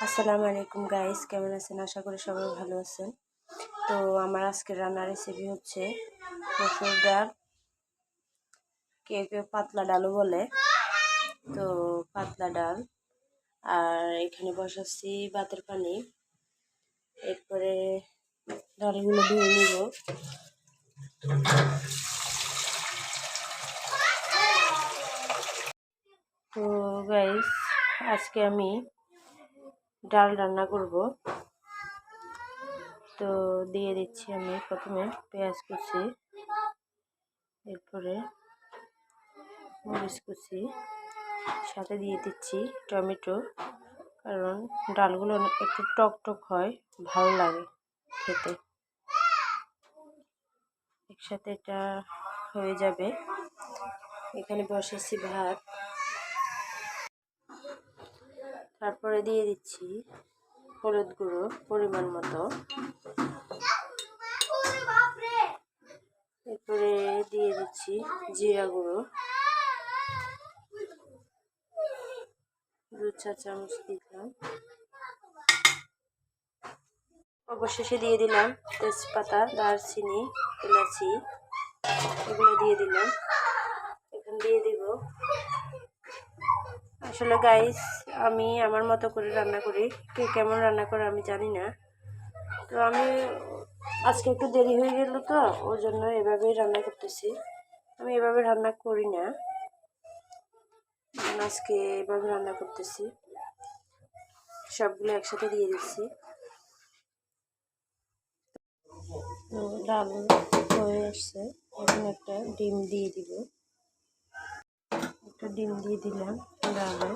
আসসালামু আলাইকুম গাইস, কেমন আছেন? আশা করি সবাই ভালো আছেন। তো আমার আজকের রান্নার রেসিপি হচ্ছে মসুর ডাল, কেউ কেউ পাতলা ডালও বলে। তো পাতলা ডাল, আর এখানে বসাচ্ছি ভাতের পানি। এরপরে ডালগুলো ধুয়ে নিব। তো গাইস, আজকে আমি ডাল রান্না করব। তো দিয়ে দিচ্ছি আমি প্রথমে পেঁয়াজ কুচি, এরপরে মরিচ কুচি, সাথে দিয়ে দিচ্ছি টমেটো, কারণ ডালগুলো একটু টক টক হয়, ভালো লাগে খেতে। একসাথে এটা হয়ে যাবে। এখানে বসেছি ভাত, তারপরে দিয়ে দিচ্ছি হলুদ গুঁড়ো পরিমাণ মতো, এরপরে দিয়ে দিচ্ছি জিরা গুঁড়ো 2 চা চামচ দিলাম। অবশেষে দিয়ে দিলাম তেজপাতা, দারচিনি, এলাচি, এগুলো দিয়ে দিলাম। এখন দিয়ে দিব, আসলে গাইস আমি আমার মতো করে রান্না করি, কে কেমন রান্না করে আমি জানি না। তো আমি আজকে একটু দেরি হয়ে গেল, তো ওর জন্য এভাবেই রান্না করতেছি। আমি এভাবে রান্না করি না, আজকে এভাবে রান্না করতেছি। সবগুলো একসাথে দিয়ে দিচ্ছি। তো ডাল হয়ে আসছে, এখন একটা ডিম দিয়ে দিব। একটা ডিম দিয়ে দিলাম ডালে।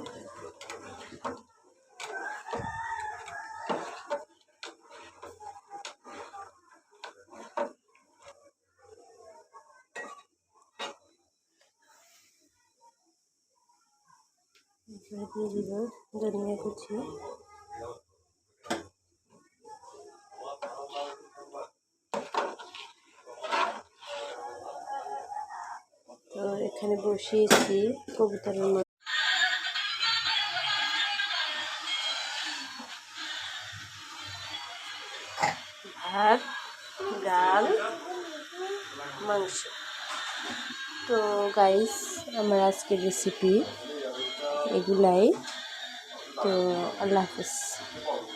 দিয়ে দিব ধনিয়া কুচি, তো এখানে বসিয়েছি কবুতরের মতো। ভাত, ডাল, মাংস। তো গাইস, আমার আজকের রেসিপি এগুলাই। তো আল্লাহ হাফেজ।